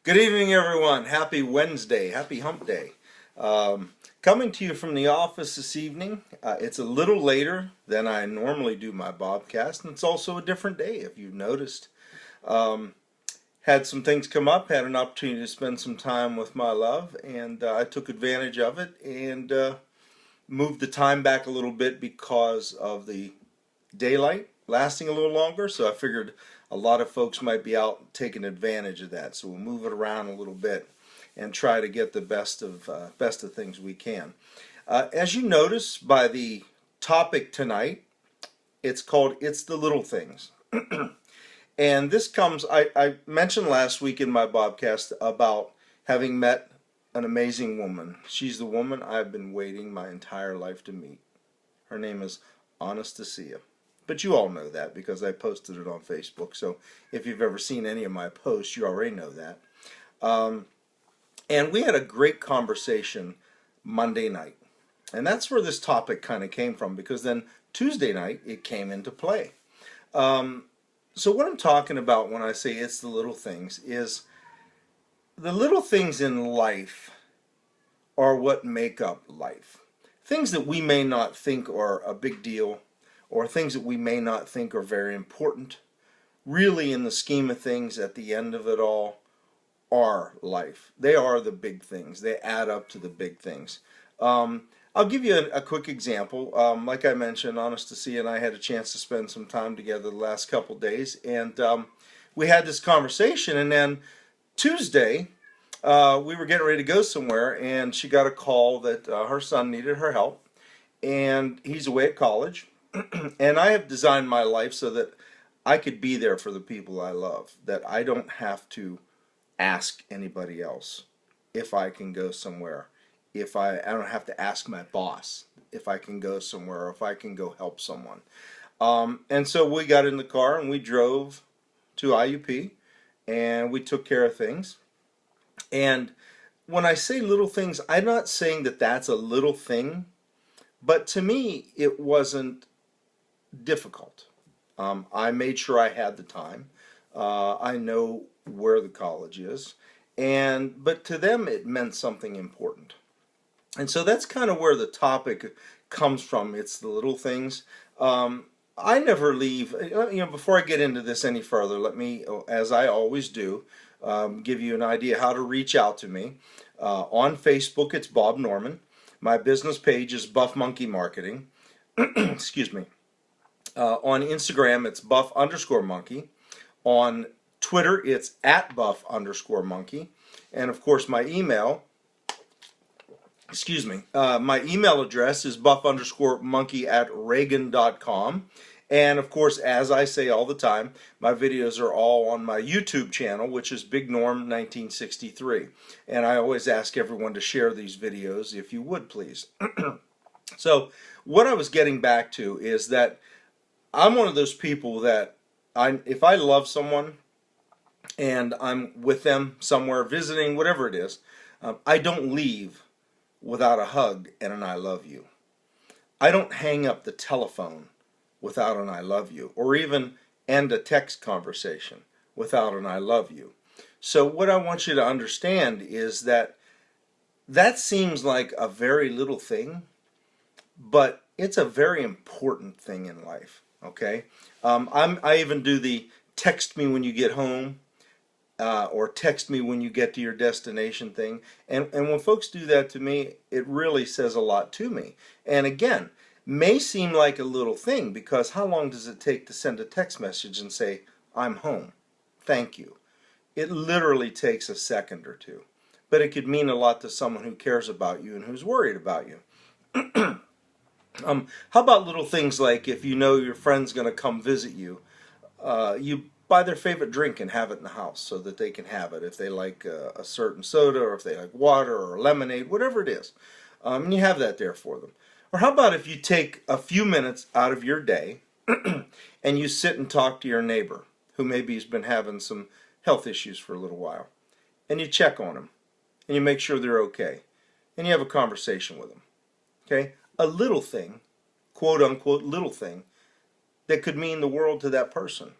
Good evening, everyone. Happy Wednesday. Happy Hump Day. Coming to you from the office this evening. It's a little later than I normally do my Bobcast, and it's also a different day, if you've noticed. Had some things come up, had an opportunity to spend some time with my love, and I took advantage of it and moved the time back a little bit because of the daylight lasting a little longer. So I figured a lot of folks might be out taking advantage of that. So we'll move it around a little bit and try to get the best of things we can. As you notice by the topic tonight, it's called "It's the Little Things." And this comes, I mentioned last week in my Bobcast about having met an amazing woman. She's the woman I've been waiting my entire life to meet. Her name is Anastasia. But you all know that because I posted it on Facebook. So if you've ever seen any of my posts, you already know that. And we had a great conversation Monday night. And that's where this topic kind of came from, because then Tuesday night it came into play. So what I'm talking about when I say it's the little things is the little things in life are what make up life. Things that we may not think are a big deal, or things that we may not think are very important, really in the scheme of things, at the end of it all, are life. They are the big things. They add up to the big things. I'll give you a quick example. Like I mentioned, Anastasia and I had a chance to spend some time together the last couple days, and we had this conversation, and then Tuesday, we were getting ready to go somewhere, and she got a call that her son needed her help, and he's away at college. And I have designed my life so that I could be there for the people I love, that I don't have to ask anybody else if I can go somewhere. If I don't have to ask my boss if I can go somewhere, or if I can go help someone. And so we got in the car and we drove to IUP and we took care of things. And when I say little things, I'm not saying that that's a little thing, but to me it wasn't difficult. I made sure I had the time. I know where the college is, but to them it meant something important. And so that's kind of where the topic comes from. It's the little things. I never leave. Before I get into this any further, let me, as I always do, give you an idea how to reach out to me. On Facebook, it's Bob Norman. My business page is Buff Monkey Marketing. Excuse me. On Instagram, it's Buff_Monkey. On Twitter, it's @Buff_Monkey. And of course, my email address is buff_monkey@reagan.com. And of course, as I say all the time, my videos are all on my YouTube channel, which is Big Norm 1963. And I always ask everyone to share these videos, if you would, please. So what I was getting back to is that I'm one of those people that if I love someone and I'm with them somewhere visiting, whatever it is, I don't leave without a hug and an I love you. I don't hang up the telephone without an I love you, or even end a text conversation without an I love you. So what I want you to understand is that seems like a very little thing, but it's a very important thing in life. Okay, I even do the text me when you get home, or text me when you get to your destination thing. And when folks do that to me, it really says a lot to me. And again, may seem like a little thing, because how long does it take to send a text message and say, I'm home, thank you? It literally takes a second or two. But it could mean a lot to someone who cares about you and who's worried about you. How about little things like, if you know your friend's going to come visit you, you buy their favorite drink and have it in the house so that they can have it. If they like a certain soda, or if they like water or lemonade, whatever it is, and you have that there for them. Or how about if you take a few minutes out of your day and you sit and talk to your neighbor who maybe has been having some health issues for a little while, and you check on them and you make sure they're okay, and you have a conversation with them. Okay? A little thing, quote unquote little thing, that could mean the world to that person.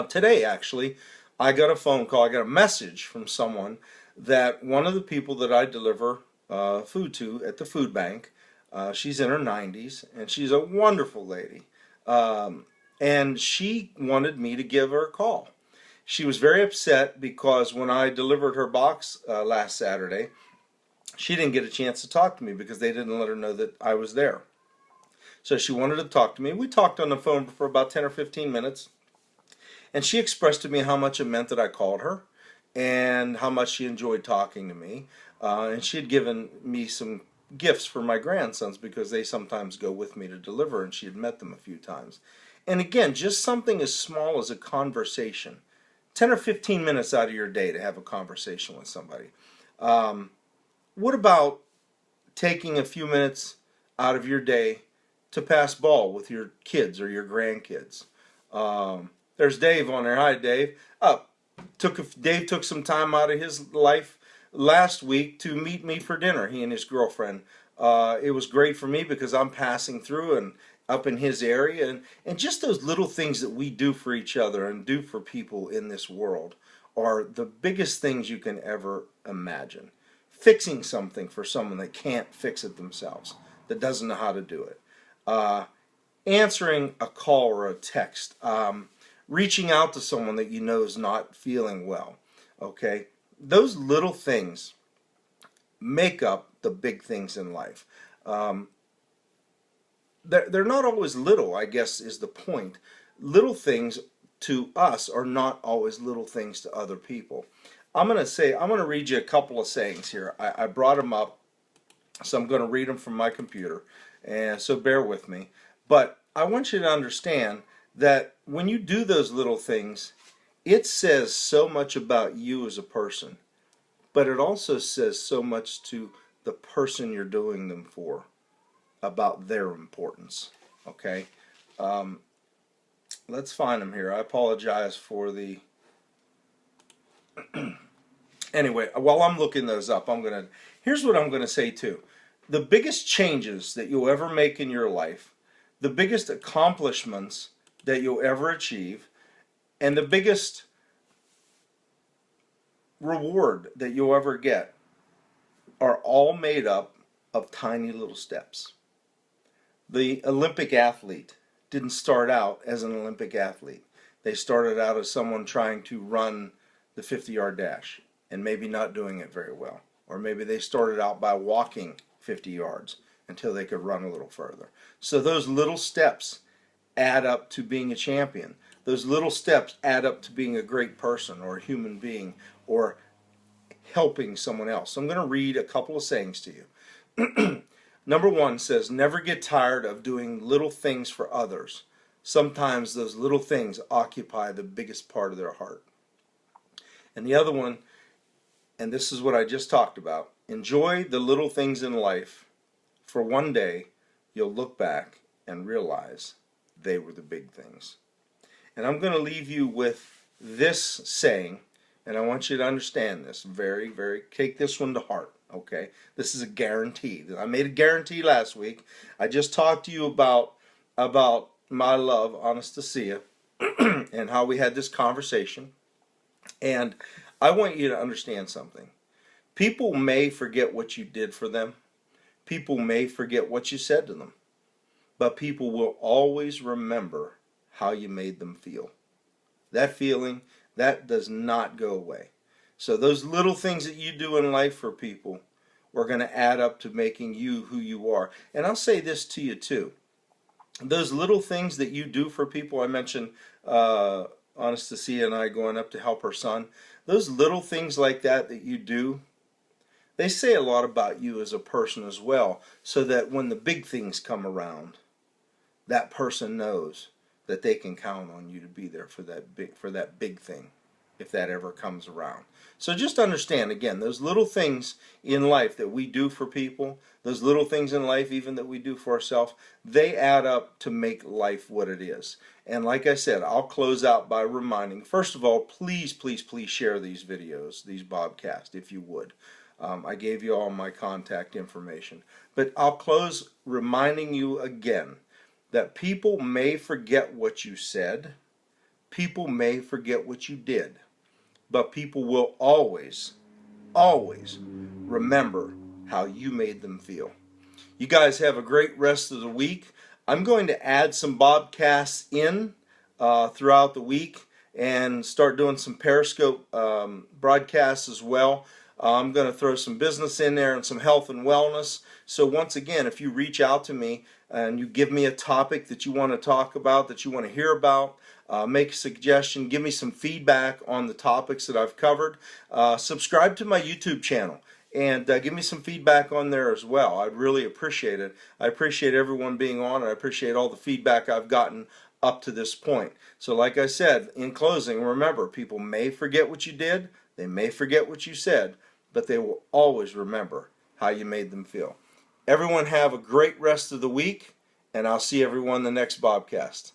Today, actually, I got a phone call, I got a message from someone that one of the people that I deliver food to at the food bank, she's in her 90s, and she's a wonderful lady. And she wanted me to give her a call. She was very upset because when I delivered her box last Saturday, she didn't get a chance to talk to me because they didn't let her know that I was there. So she wanted to talk to me. We talked on the phone for about 10 or 15 minutes, and she expressed to me how much it meant that I called her and how much she enjoyed talking to me. And she had given me some gifts for my grandsons because they sometimes go with me to deliver, and she had met them a few times. And again, just something as small as a conversation. 10 or 15 minutes out of your day to have a conversation with somebody. What about taking a few minutes out of your day to pass ball with your kids or your grandkids? There's Dave on there. Hi, Dave. Dave took some time out of his life last week to meet me for dinner, he and his girlfriend. It was great for me because I'm passing through and up in his area, and just those little things that we do for each other and do for people in this world are the biggest things you can ever imagine. Fixing something for someone that can't fix it themselves, that doesn't know how to do it. Answering a call or a text. Reaching out to someone that you know is not feeling well. Okay? Those little things make up the big things in life. They're not always little, I guess is the point. Little things to us are not always little things to other people. I'm going to read you a couple of sayings here. I brought them up, so I'm going to read them from my computer, and so bear with me. But I want you to understand that when you do those little things, it says so much about you as a person, but it also says so much to the person you're doing them for about their importance. Okay? Let's find them here. I apologize for the... Anyway, while I'm looking those up, here's what I'm going to say too. The biggest changes that you'll ever make in your life, the biggest accomplishments that you'll ever achieve, and the biggest reward that you'll ever get are all made up of tiny little steps. The Olympic athlete didn't start out as an Olympic athlete. They started out as someone trying to run the 50-yard dash and maybe not doing it very well. Or maybe they started out by walking 50 yards until they could run a little further. So those little steps add up to being a champion. Those little steps add up to being a great person or a human being or helping someone else. So I'm going to read a couple of sayings to you. Number one says, never get tired of doing little things for others. Sometimes those little things occupy the biggest part of their heart. And the other one, and this is what I just talked about, enjoy the little things in life, for one day you'll look back and realize they were the big things. And I'm going to leave you with this saying, and I want you to understand this take this one to heart. Okay, this is a guarantee. I made a guarantee last week. I just talked to you about my love, Anastasia, and how we had this conversation. And I want you to understand something. People may forget what you did for them. People may forget what you said to them. But people will always remember how you made them feel. That feeling, that does not go away. So those little things that you do in life for people are going to add up to making you who you are. And I'll say this to you too. Those little things that you do for people, I mentioned Anastasia and I going up to help her son. Those little things like that you do, they say a lot about you as a person as well, so that when the big things come around, that person knows that they can count on you to be there for that big thing, if that ever comes around. So just understand, again, those little things in life that we do for people, those little things in life even that we do for ourselves, they add up to make life what it is. And like I said, I'll close out by reminding, first of all, please, please, please share these videos, these Bobcasts, if you would. I gave you all my contact information. But I'll close reminding you again that people may forget what you said. People may forget what you did. but people will always, always remember how you made them feel. You guys have a great rest of the week. I'm going to add some Bobcasts in throughout the week and start doing some Periscope broadcasts as well. I'm going to throw some business in there and some health and wellness. So once again, if you reach out to me and you give me a topic that you want to talk about, that you want to hear about, make a suggestion, give me some feedback on the topics that I've covered, subscribe to my YouTube channel. And give me some feedback on there as well. I'd really appreciate it. I appreciate everyone being on, and I appreciate all the feedback I've gotten up to this point. So like I said, in closing, remember, people may forget what you did, they may forget what you said, but they will always remember how you made them feel. Everyone have a great rest of the week, and I'll see everyone in the next Bobcast.